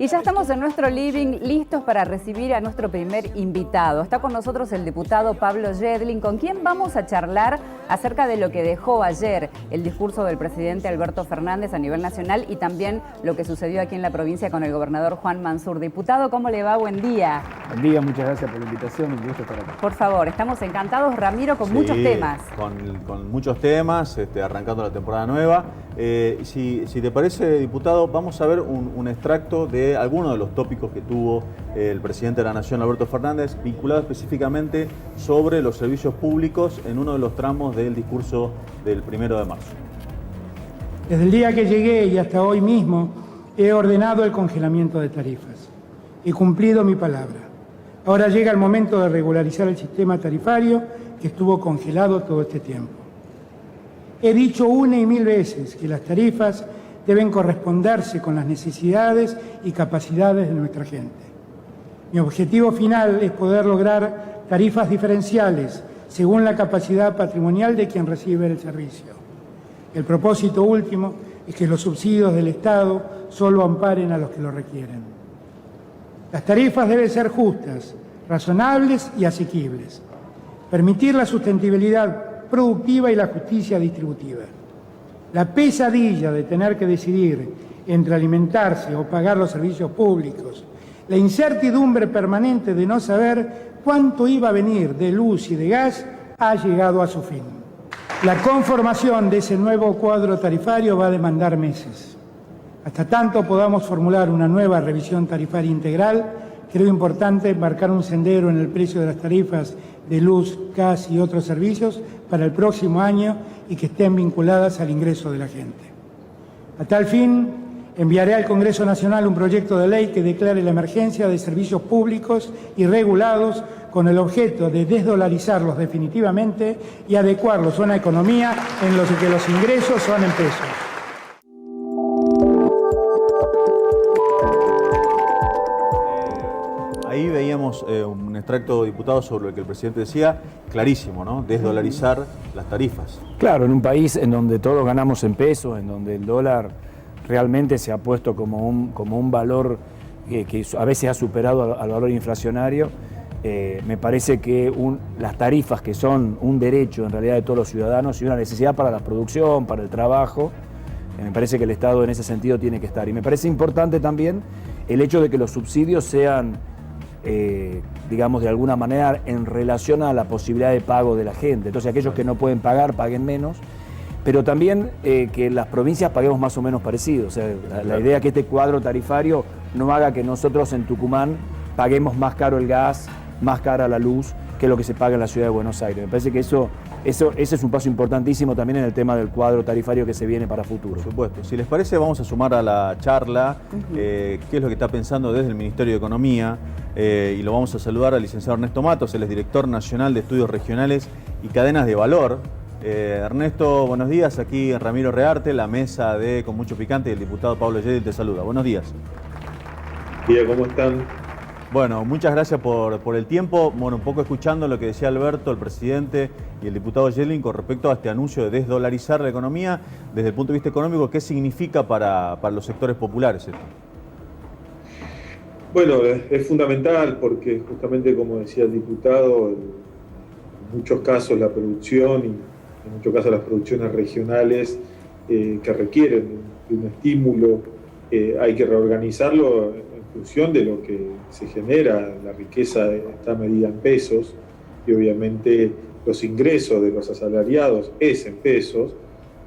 Y ya estamos en nuestro living, listos para recibir a nuestro primer invitado. Está con nosotros el diputado Pablo Yedlin, con quien vamos a charlar acerca de lo que dejó ayer el discurso del presidente Alberto Fernández a nivel nacional y también lo que sucedió aquí en la provincia con el gobernador Juan Mansur. Diputado, ¿cómo le va? Buen día. Buen día, muchas gracias por la invitación, un gusto estar acá. Por favor, estamos encantados, Ramiro, con muchos temas. Con muchos temas, arrancando la temporada nueva. Si te parece, diputado, vamos a ver un extracto de algunos de los tópicos que tuvo el presidente de la Nación, Alberto Fernández, vinculado específicamente sobre los servicios públicos en uno de los tramos del discurso del 1 de marzo. Desde el día que llegué y hasta hoy mismo he ordenado el congelamiento de tarifas. He cumplido mi palabra. Ahora llega el momento de regularizar el sistema tarifario que estuvo congelado todo este tiempo. He dicho una y mil veces que las tarifas deben corresponderse con las necesidades y capacidades de nuestra gente. Mi objetivo final es poder lograr tarifas diferenciales según la capacidad patrimonial de quien recibe el servicio. El propósito último es que los subsidios del Estado solo amparen a los que lo requieren. Las tarifas deben ser justas, razonables y asequibles. Permitir la sustentabilidad productiva y la justicia distributiva. La pesadilla de tener que decidir entre alimentarse o pagar los servicios públicos, la incertidumbre permanente de no saber cuánto iba a venir de luz y de gas, ha llegado a su fin. La conformación de ese nuevo cuadro tarifario va a demandar meses. Hasta tanto podamos formular una nueva revisión tarifaria integral, creo importante marcar un sendero en el precio de las tarifas de luz, gas y otros servicios para el próximo año y que estén vinculadas al ingreso de la gente. A tal fin, enviaré al Congreso Nacional un proyecto de ley que declare la emergencia de servicios públicos y regulados con el objeto de desdolarizarlos definitivamente y adecuarlos a una economía en la que los ingresos son en pesos. Ahí veíamos un extracto, diputado, sobre lo que el presidente decía, clarísimo, ¿no? Desdolarizar las tarifas. Claro, en un país en donde todos ganamos en pesos, en donde el dólar realmente se ha puesto como un valor que a veces ha superado al valor inflacionario, me parece que las tarifas, que son un derecho en realidad de todos los ciudadanos y una necesidad para la producción, para el trabajo, me parece que el Estado en ese sentido tiene que estar. Y me parece importante también el hecho de que los subsidios sean digamos, de alguna manera en relación a la posibilidad de pago de la gente. Entonces, aquellos que no pueden pagar, paguen menos, pero también que las provincias paguemos más o menos parecido. O sea, la idea es que este cuadro tarifario no haga que nosotros en Tucumán paguemos más caro el gas, más cara la luz, que lo que se paga en la ciudad de Buenos Aires. Me parece que ese es un paso importantísimo también en el tema del cuadro tarifario que se viene para futuro. Por supuesto. Si les parece, vamos a sumar a la charla qué es lo que está pensando desde el Ministerio de Economía, y lo vamos a saludar al licenciado Ernesto Matos, él es director nacional de Estudios Regionales y Cadenas de Valor. Ernesto, buenos días. Aquí Ramiro Rearte, la mesa de Con Mucho Picante, y el diputado Pablo Yedlin te saluda. Buenos días. Bien, ¿cómo están? Bueno, muchas gracias por el tiempo. Bueno, un poco escuchando lo que decía Alberto, el presidente y el diputado Yedlin con respecto a este anuncio de desdolarizar la economía, desde el punto de vista económico, ¿qué significa para los sectores populares esto? Bueno, es fundamental porque justamente como decía el diputado, en muchos casos la producción y en muchos casos las producciones regionales que requieren de un estímulo, hay que reorganizarlo en función de lo que se genera. La riqueza está medida en pesos y obviamente los ingresos de los asalariados es en pesos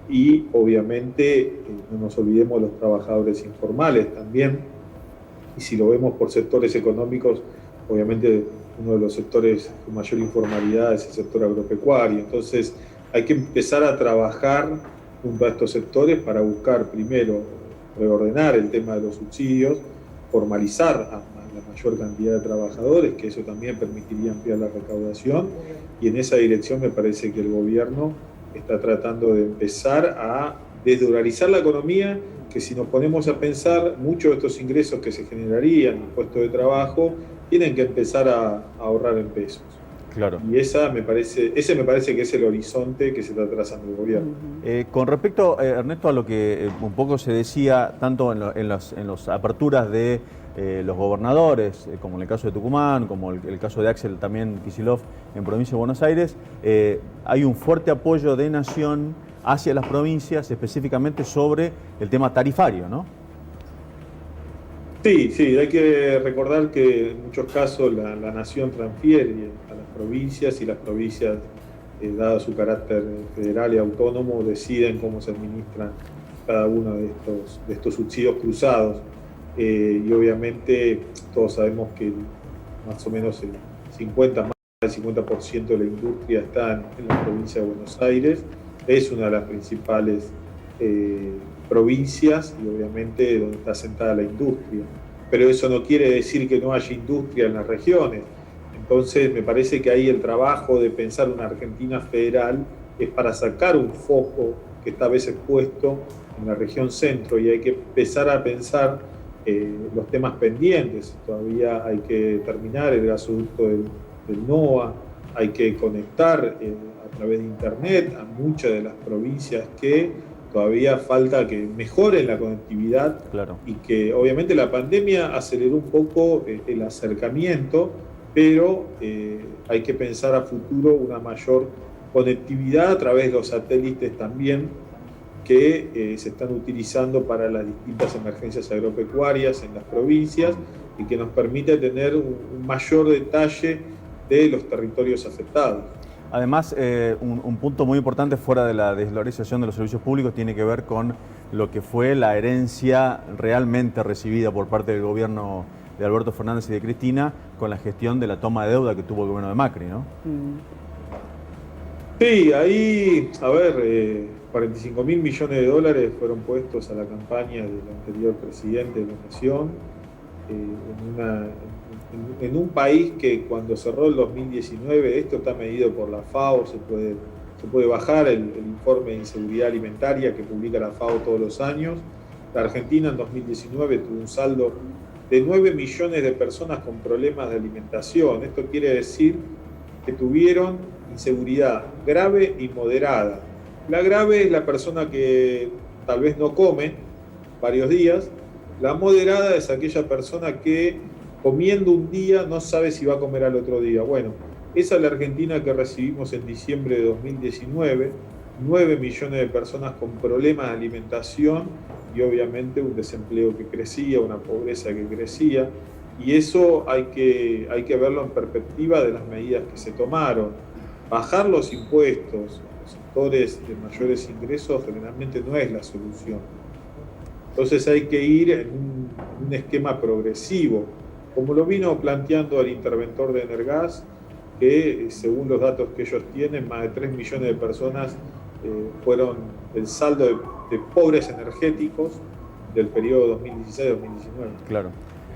y obviamente no nos olvidemos de los trabajadores informales también. Y si lo vemos por sectores económicos, obviamente uno de los sectores con mayor informalidad es el sector agropecuario. Entonces hay que empezar a trabajar junto a estos sectores para buscar primero reordenar el tema de los subsidios, formalizar a la mayor cantidad de trabajadores, que eso también permitiría ampliar la recaudación, y en esa dirección me parece que el gobierno está tratando de empezar a desdolarizar la economía, que si nos ponemos a pensar, muchos de estos ingresos que se generarían en puestos de trabajo tienen que empezar a ahorrar en pesos. Claro. Y ese me parece que es el horizonte que se está trazando el gobierno. Con respecto, Ernesto, a lo que un poco se decía tanto en las aperturas de los gobernadores, como en el caso de Tucumán, como el caso de Axel también Kicillof en provincia de Buenos Aires, hay un fuerte apoyo de Nación hacia las provincias, específicamente sobre el tema tarifario, ¿no? Sí, hay que recordar que en muchos casos la Nación transfiere a las provincias y las provincias, dado su carácter federal y autónomo, deciden cómo se administran cada uno de estos subsidios cruzados. Y obviamente todos sabemos que más o menos el 50% de la industria está en la provincia de Buenos Aires, es una de las principales provincias y obviamente donde está asentada la industria. Pero eso no quiere decir que no haya industria en las regiones. Entonces me parece que ahí el trabajo de pensar una Argentina federal es para sacar un foco que está a veces puesto en la región centro y hay que empezar a pensar los temas pendientes. Todavía hay que terminar el gasoducto del NOA, hay que conectar a través de internet a muchas de las provincias que todavía falta que mejoren la conectividad. Claro. Y que obviamente la pandemia aceleró un poco el acercamiento, pero hay que pensar a futuro una mayor conectividad a través de los satélites también que se están utilizando para las distintas emergencias agropecuarias en las provincias y que nos permite tener un mayor detalle de los territorios afectados. Además, un punto muy importante fuera de la desvalorización de los servicios públicos tiene que ver con lo que fue la herencia realmente recibida por parte del gobierno de Alberto Fernández y de Cristina con la gestión de la toma de deuda que tuvo el gobierno de Macri, ¿no? Sí, ahí, a ver, 45.000 millones de dólares fueron puestos a la campaña del anterior presidente de la Nación, en un país que cuando cerró el 2019, esto está medido por la FAO, se puede bajar el informe de inseguridad alimentaria que publica la FAO todos los años. La Argentina en 2019 tuvo un saldo de 9 millones de personas con problemas de alimentación. Esto quiere decir que tuvieron inseguridad grave y moderada. La grave es la persona que tal vez no come varios días. La moderada es aquella persona que comiendo un día no sabe si va a comer al otro día. Bueno, esa es la Argentina que recibimos en diciembre de 2019, 9 millones de personas con problemas de alimentación y obviamente un desempleo que crecía, una pobreza que crecía, y eso hay que verlo en perspectiva de las medidas que se tomaron. Bajar los impuestos a los sectores de mayores ingresos generalmente no es la solución. Entonces hay que ir en un esquema progresivo, como lo vino planteando el interventor de Energas, que según los datos que ellos tienen, más de 3 millones de personas fueron el saldo de pobres energéticos del periodo 2016-2019. Claro.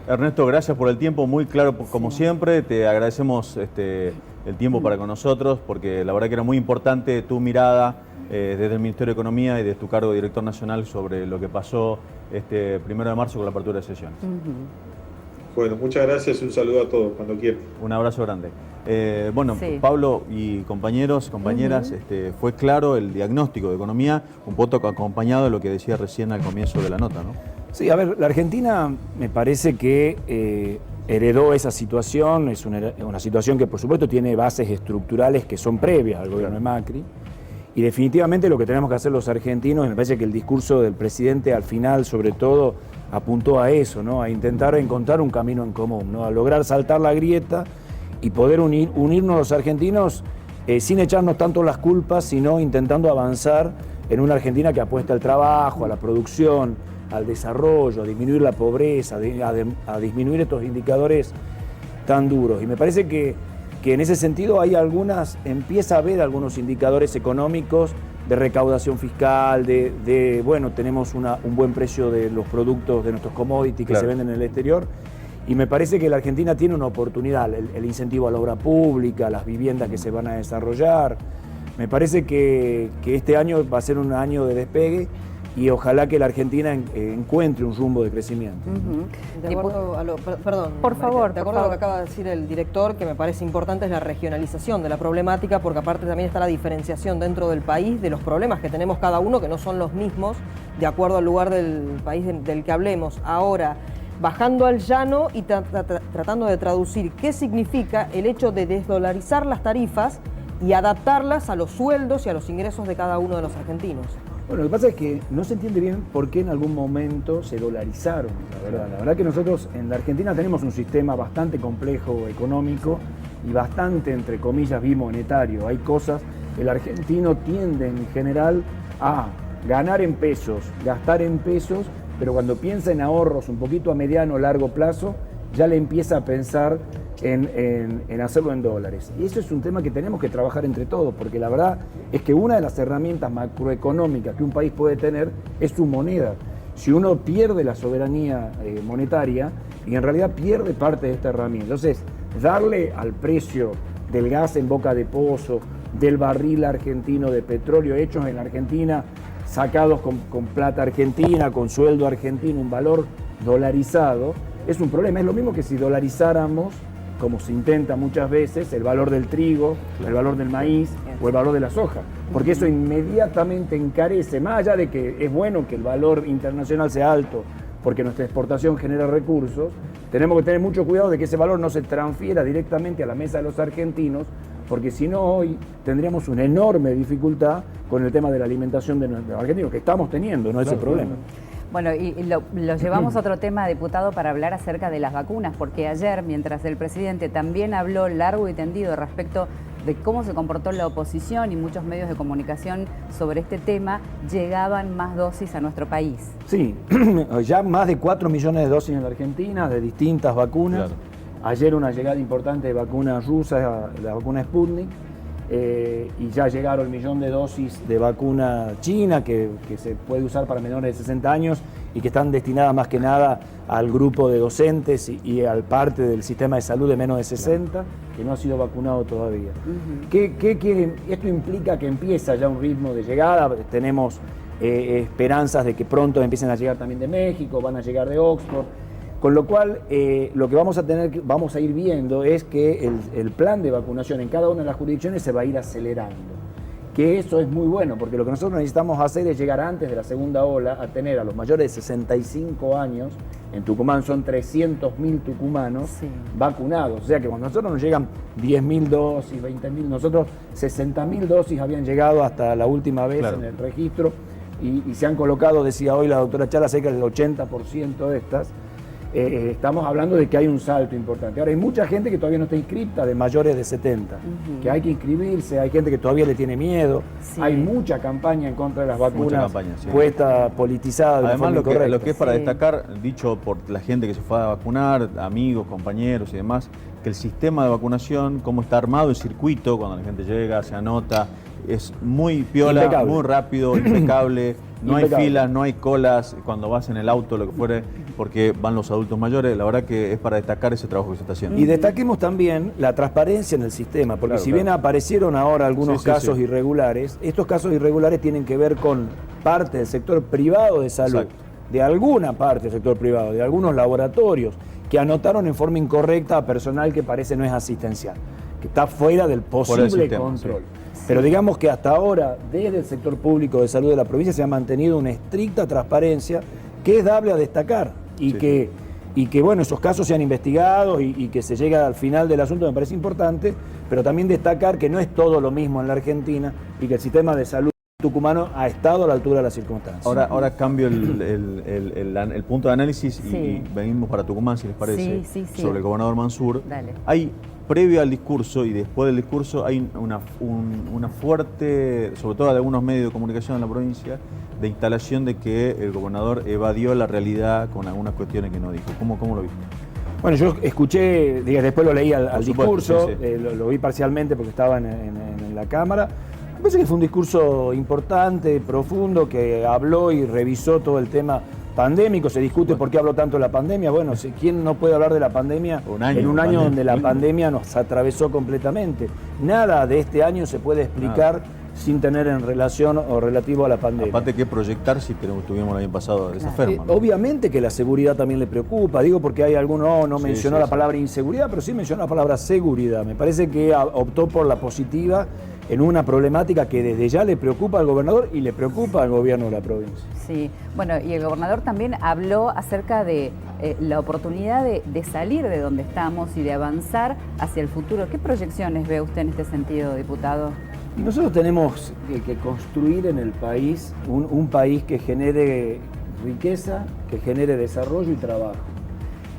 Ernesto, gracias por el tiempo, muy claro como siempre. Te agradecemos el tiempo para con nosotros, porque la verdad que era muy importante tu mirada desde el Ministerio de Economía y desde tu cargo de director nacional sobre lo que pasó este 1 de marzo con la apertura de sesiones. Bueno, muchas gracias y un saludo a todos, cuando quieran. Un abrazo grande. Pablo y compañeras, fue claro el diagnóstico de economía, un poco acompañado de lo que decía recién al comienzo de la nota, ¿no? Sí, a ver, la Argentina me parece que heredó esa situación, es una situación que por supuesto tiene bases estructurales que son previas al gobierno de Macri, y definitivamente lo que tenemos que hacer los argentinos, y me parece que el discurso del presidente al final sobre todo apuntó a eso, ¿no? A intentar encontrar un camino en común, ¿no? A lograr saltar la grieta y poder unirnos los argentinos sin echarnos tanto las culpas, sino intentando avanzar en una Argentina que apuesta al trabajo, a la producción, al desarrollo, a disminuir la pobreza, a disminuir estos indicadores tan duros. Y me parece que en ese sentido empieza a haber algunos indicadores económicos de recaudación fiscal, bueno, tenemos un buen precio de los productos de nuestros commodities que se venden en el exterior, y me parece que la Argentina tiene una oportunidad, el incentivo a la obra pública, las viviendas que se van a desarrollar. Me parece que este año va a ser un año de despegue y ojalá que la Argentina encuentre un rumbo de crecimiento. De acuerdo a lo, perdón, por favor, de acuerdo a lo que acaba de decir el director, que me parece importante es la regionalización de la problemática, porque aparte también está la diferenciación dentro del país de los problemas que tenemos cada uno, que no son los mismos de acuerdo al lugar del país del que hablemos. Ahora, bajando al llano y tratando de traducir qué significa el hecho de desdolarizar las tarifas y adaptarlas a los sueldos y a los ingresos de cada uno de los argentinos. Bueno, lo que pasa es que no se entiende bien por qué en algún momento se dolarizaron, la verdad. La verdad que nosotros en la Argentina tenemos un sistema bastante complejo económico y bastante, entre comillas, bimonetario. Hay cosas, el argentino tiende en general a ganar en pesos, gastar en pesos, pero cuando piensa en ahorros un poquito a mediano o largo plazo, ya le empieza a pensar en hacerlo en dólares. Y eso es un tema que tenemos que trabajar entre todos, porque la verdad es que una de las herramientas macroeconómicas que un país puede tener es su moneda. Si uno pierde la soberanía monetaria, y en realidad pierde parte de esta herramienta. Entonces, darle al precio del gas en boca de pozo, del barril argentino de petróleo hechos en Argentina, sacados con plata argentina, con sueldo argentino, un valor dolarizado, es un problema. Es lo mismo que si dolarizáramos, como se intenta muchas veces, el valor del trigo, el valor del maíz o el valor de la soja, porque eso inmediatamente encarece, más allá de que es bueno que el valor internacional sea alto, porque nuestra exportación genera recursos, tenemos que tener mucho cuidado de que ese valor no se transfiera directamente a la mesa de los argentinos, porque si no hoy tendríamos una enorme dificultad con el tema de la alimentación de los argentinos, que estamos teniendo, no ese problema. Bueno, y lo llevamos a otro tema, diputado, para hablar acerca de las vacunas, porque ayer, mientras el presidente también habló largo y tendido respecto de cómo se comportó la oposición y muchos medios de comunicación sobre este tema, llegaban más dosis a nuestro país. Sí, ya más de 4 millones de dosis en la Argentina, de distintas vacunas. Claro. Ayer una llegada importante de vacunas rusas, la vacuna Sputnik, y ya llegaron 1 millón de dosis de vacuna china que se puede usar para menores de 60 años y que están destinadas más que nada al grupo de docentes y al parte del sistema de salud de menos de 60, que no ha sido vacunado todavía. Esto implica que empieza ya un ritmo de llegada, tenemos esperanzas de que pronto empiecen a llegar también de México, van a llegar de Oxford. Con lo cual, lo que vamos a ir viendo es que el plan de vacunación en cada una de las jurisdicciones se va a ir acelerando. Que eso es muy bueno, porque lo que nosotros necesitamos hacer es llegar antes de la segunda ola a tener a los mayores de 65 años, en Tucumán son 300.000 tucumanos vacunados. O sea que cuando a nosotros nos llegan 10.000 dosis, 20.000, nosotros 60.000 dosis habían llegado hasta la última vez en el registro y se han colocado, decía hoy la doctora Chala, cerca del 80% de estas. Estamos hablando de que hay un salto importante. Ahora, hay mucha gente que todavía no está inscripta, de mayores de 70, que hay que inscribirse, hay gente que todavía le tiene miedo, hay mucha campaña en contra de las vacunas, puesta politizada. Además, lo que es para destacar, dicho por la gente que se fue a vacunar, amigos, compañeros y demás, que el sistema de vacunación, cómo está armado el circuito, cuando la gente llega, se anota, es muy piola, impecable, muy rápido, impecable. No hay filas, no hay colas cuando vas en el auto, lo que fuere, porque van los adultos mayores. La verdad que es para destacar ese trabajo que se está haciendo. Y destaquemos también la transparencia en el sistema, porque si bien aparecieron ahora algunos casos irregulares, estos casos irregulares tienen que ver con parte del sector privado de salud, de alguna parte del sector privado, de algunos laboratorios, que anotaron en forma incorrecta a personal que parece no es asistencial, que está fuera del posible control. Pero digamos que hasta ahora, desde el sector público de salud de la provincia, se ha mantenido una estricta transparencia que es dable a destacar y que bueno, esos casos se han investigado y que se llega al final del asunto me parece importante, pero también destacar que no es todo lo mismo en la Argentina y que el sistema de salud tucumano ha estado a la altura de las circunstancias. Ahora cambio el punto de análisis y venimos para Tucumán, si les parece, sobre el gobernador Mansur. Dale. Hay, previo al discurso y después del discurso, hay una fuerte, sobre todo de algunos medios de comunicación en la provincia, de instalación de que el gobernador evadió la realidad con algunas cuestiones que no dijo. ¿Cómo lo viste? Bueno, yo escuché, después lo leí al discurso, lo vi parcialmente porque estaba en la Cámara. Me parece que fue un discurso importante, profundo, que habló y revisó todo el tema pandémico. Se discute por qué habló tanto de la pandemia. Bueno, ¿quién no puede hablar de la pandemia en un año donde la pandemia nos atravesó completamente? Nada de este año se puede explicar sin tener en relación o relativo a la pandemia. Aparte que proyectar si tuvimos el año pasado de esa forma, ¿no? Obviamente que la seguridad también le preocupa, digo porque hay alguno no mencionó la palabra inseguridad, pero sí mencionó la palabra seguridad. Me parece que optó por la positiva en una problemática que desde ya le preocupa al gobernador y le preocupa al gobierno de la provincia. Sí, bueno, y el gobernador también habló acerca de la oportunidad de salir de donde estamos y de avanzar hacia el futuro. ¿Qué proyecciones ve usted en este sentido, diputado? Y nosotros tenemos que construir en el país un país que genere riqueza, que genere desarrollo y trabajo.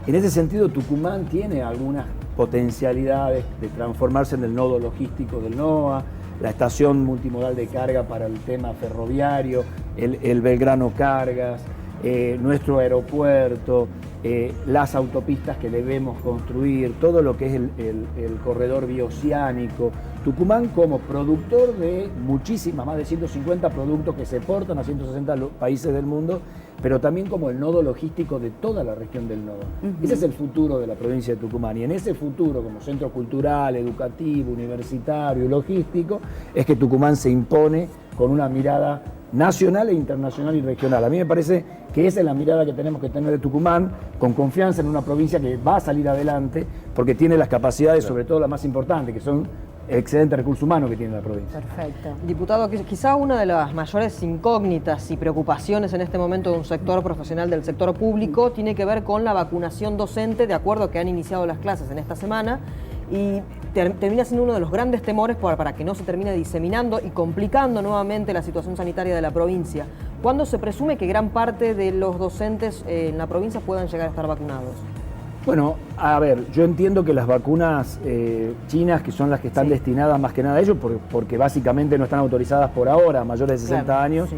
En ese sentido, Tucumán tiene algunas potencialidades de transformarse en el nodo logístico del NOA, la estación multimodal de carga para el tema ferroviario, el Belgrano Cargas, nuestro aeropuerto, las autopistas que debemos construir, todo lo que es el corredor bioceánico. Tucumán como productor de muchísimas, más de 150 productos que se exportan a 160 países del mundo, pero también como el nodo logístico de toda la región del nodo. Ese es el futuro de la provincia de Tucumán, y en ese futuro, como centro cultural, educativo, universitario y logístico, es que Tucumán se impone con una mirada nacional e internacional y regional. A mí me parece que esa es la mirada que tenemos que tener de Tucumán, con confianza en una provincia que va a salir adelante, porque tiene las capacidades, sobre todo las más importantes, que son el excelente recurso humano que tiene la provincia. Perfecto. Diputado, quizá una de las mayores incógnitas y preocupaciones en este momento de un sector profesional del sector público tiene que ver con la vacunación docente, de acuerdo a que han iniciado las clases en esta semana, y termina siendo uno de los grandes temores para que no se termine diseminando y complicando nuevamente la situación sanitaria de la provincia. ¿Cuándo se presume que gran parte de los docentes en la provincia puedan llegar a estar vacunados? Bueno, a ver, yo entiendo que las vacunas chinas, que son las que están destinadas más que nada a ellos, porque básicamente no están autorizadas por ahora, mayores de 60 años,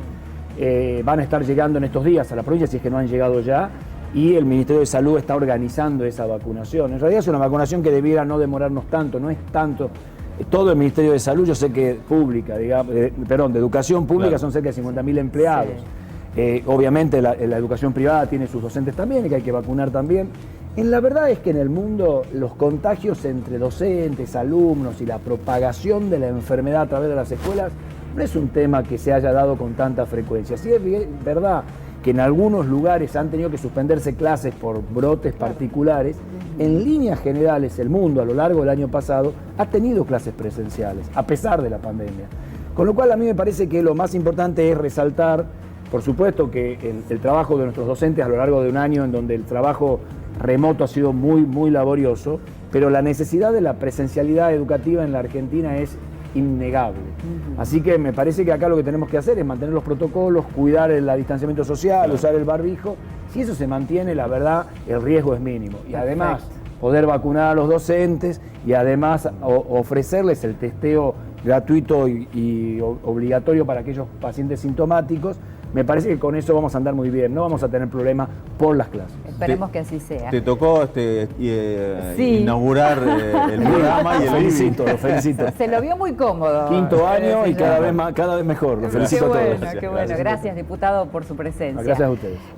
van a estar llegando en estos días a la provincia, si es que no han llegado ya, y el Ministerio de Salud está organizando esa vacunación. En realidad es una vacunación que debiera no demorarnos tanto, no es tanto. Todo el Ministerio de Salud, yo sé que pública, digamos, de educación pública, son cerca de 50.000 empleados. Obviamente la educación privada tiene sus docentes también, y que hay que vacunar también. La verdad es que en el mundo los contagios entre docentes, alumnos y la propagación de la enfermedad a través de las escuelas no es un tema que se haya dado con tanta frecuencia. Sí es verdad que en algunos lugares han tenido que suspenderse clases por brotes particulares. En líneas generales, el mundo a lo largo del año pasado ha tenido clases presenciales, a pesar de la pandemia. Con lo cual a mí me parece que lo más importante es resaltar, por supuesto, que el trabajo de nuestros docentes a lo largo de un año en donde el trabajo remoto ha sido muy, muy laborioso, pero la necesidad de la presencialidad educativa en la Argentina es innegable. Así que me parece que acá lo que tenemos que hacer es mantener los protocolos, cuidar el distanciamiento social, usar el barbijo. Si eso se mantiene, la verdad, el riesgo es mínimo. Y además, poder vacunar a los docentes y además ofrecerles el testeo gratuito y obligatorio para aquellos pacientes sintomáticos. Me parece que con eso vamos a andar muy bien, no vamos a tener problemas por las clases. Esperemos que así sea. Te tocó inaugurar el programa y lo felicito. Se lo vio muy cómodo. Quinto año y cada vez mejor. Lo felicito a todos. Qué bueno. Gracias, diputado, por su presencia. Gracias a ustedes.